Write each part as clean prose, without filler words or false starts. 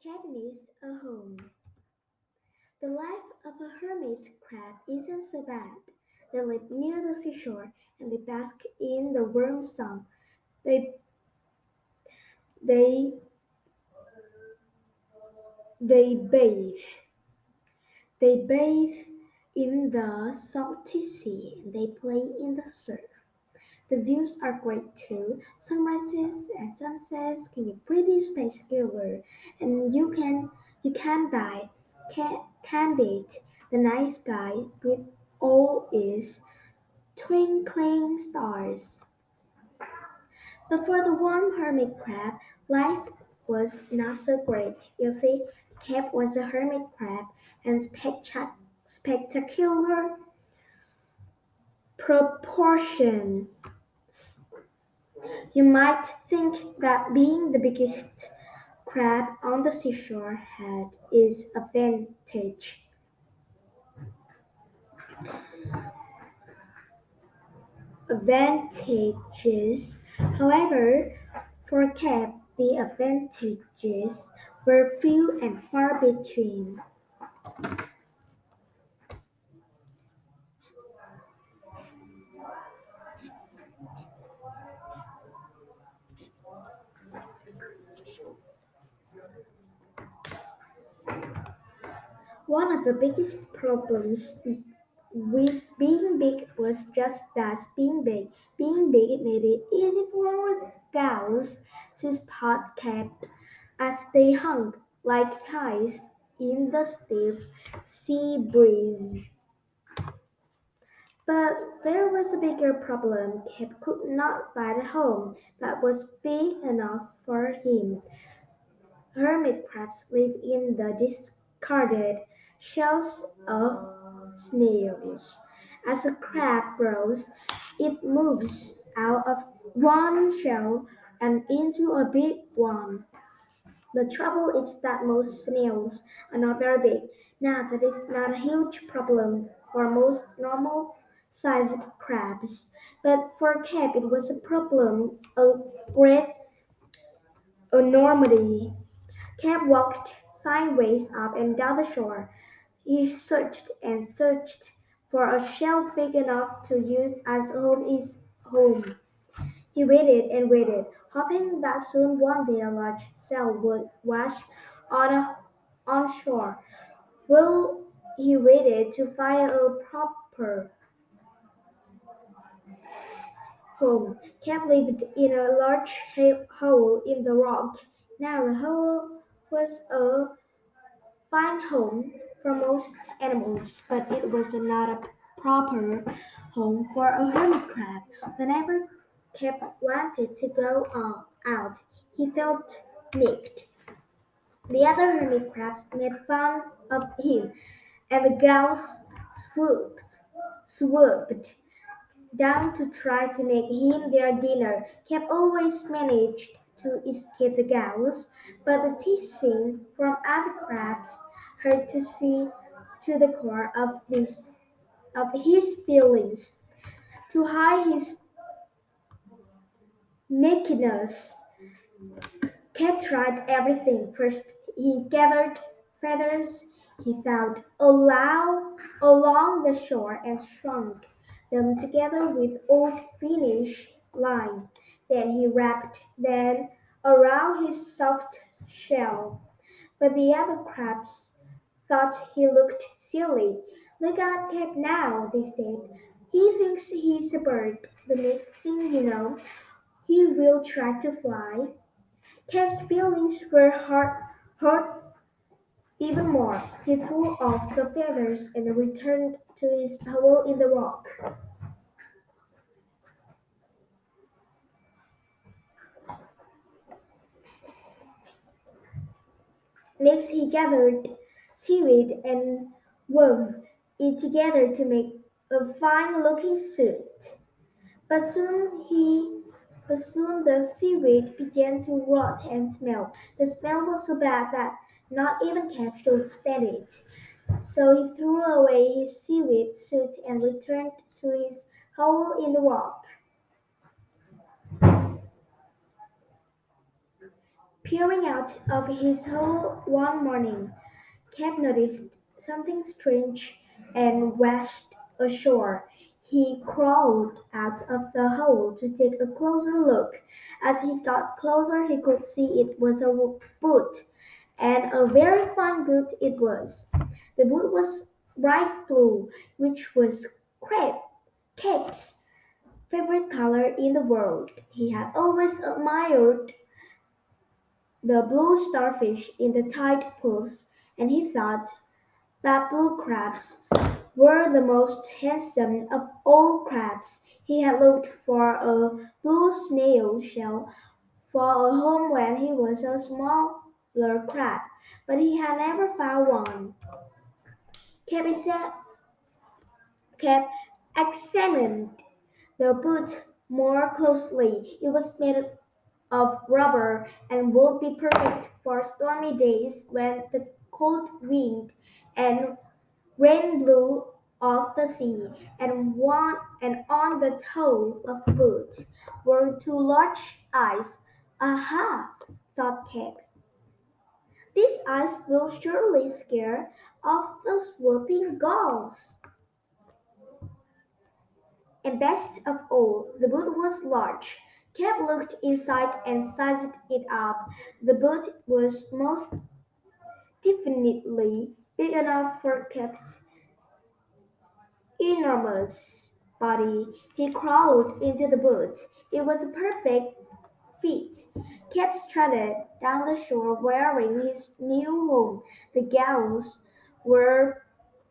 Cat needs a home. The life of a hermit crab isn't so bad. They live near the seashore and they bask in the warm sun. They they they bathe. They bathe in the salty sea and they play in the surf. The views are great too. Sunrises and sunsets can be pretty spectacular, and you can buy candid the night sky with all its twinkling stars. But for the warm hermit crab, life was not so great. You see, Cap was a hermit crab, and spectacular proportion. You might think that being the biggest crab on the seashore had its advantages. However, for Cap, the advantages were few and far between. One of the biggest problems with being big was just that being big. Being big made it easy for gals to spot Cap as they hung like kites in the stiff sea breeze. But there was a bigger problem. Cap could not find a home that was big enough for him. Hermit crabs live in the discarded shells of snails. As a crab grows, it moves out of one shell and into a big one. The trouble is that most snails are not very big. Now, that is not a huge problem for most normal sized crabs, but for Cap it was a problem of great enormity. Cap walked sideways up and down the shore. He searched and searched for a shell big enough to use as his home. He waited and waited, hoping that soon one day a large shell would wash on shore. While he waited to find a proper home, Cap lived in a large hole in the rock. Now the hole was a fine home for most animals, but it was not a proper home for a hermit crab. Whenever Cap wanted to go out, he felt nicked. The other hermit crabs made fun of him, and the gulls swooped down to try to make him their dinner. Cap always managed to escape the gulls, but the teasing from other crabs hurt to the core of his feelings. To hide his nakedness, Cap tried everything. First, he gathered feathers he found along the shore and strung them together with old finish line. Then he wrapped them around his soft shell. But the other crabs thought he looked silly. "Look at Cap now," they said. "He thinks he's a bird. The next thing you know, he will try to fly." Cap's feelings were hurt even more. He threw off the feathers and returned to his hole in the rock. Next, he gathered seaweed and wove it together to make a fine-looking suit. But soon the seaweed began to rot and smell. The smell was so bad that not even Cap could stand it. So he threw away his seaweed suit and returned to his hole in the rock. Peering out of his hole one morning, Cap noticed something strange and washed ashore. He crawled out of the hole to take a closer look. As he got closer, he could see it was a boat, and a very fine boat it was. The boat was bright blue, which was Cap's favorite color in the world. He had always admired the blue starfish in the tide pools, and he thought that blue crabs were the most handsome of all crabs. He had looked for a blue snail shell for a home when he was a smaller crab, but he had never found one. Cap exa- Cap examined the boot more closely. It was made of rubber and would be perfect for stormy days when the cold wind and rain blew off the sea, and on the toe of the boot were two large eyes. Aha! thought Cap. These eyes will surely scare off the swooping gulls. And best of all, the boot was large. Cap looked inside and sized it up. The boot was most definitely big enough for Cap's enormous body. He crawled into the boat. It was a perfect fit. Cap strutted down the shore wearing his new home. The gals were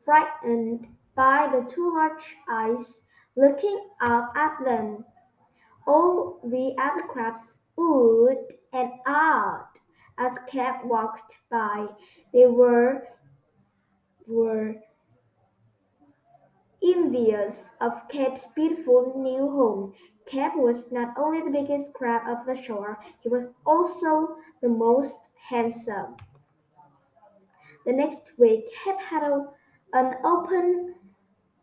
frightened by the two large eyes looking up at them. All the other crabs oohed and awed as Cap walked by. They were envious of Cap's beautiful new home. Cap was not only the biggest crab of the shore, he was also the most handsome. The next week, Cap had an open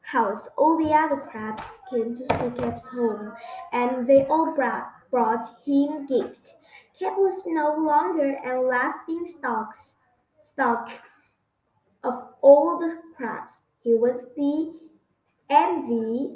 house. All the other crabs came to see Cap's home, and they all brought him gifts. Cap was no longer a laughing stock of all the crabs. He was the envy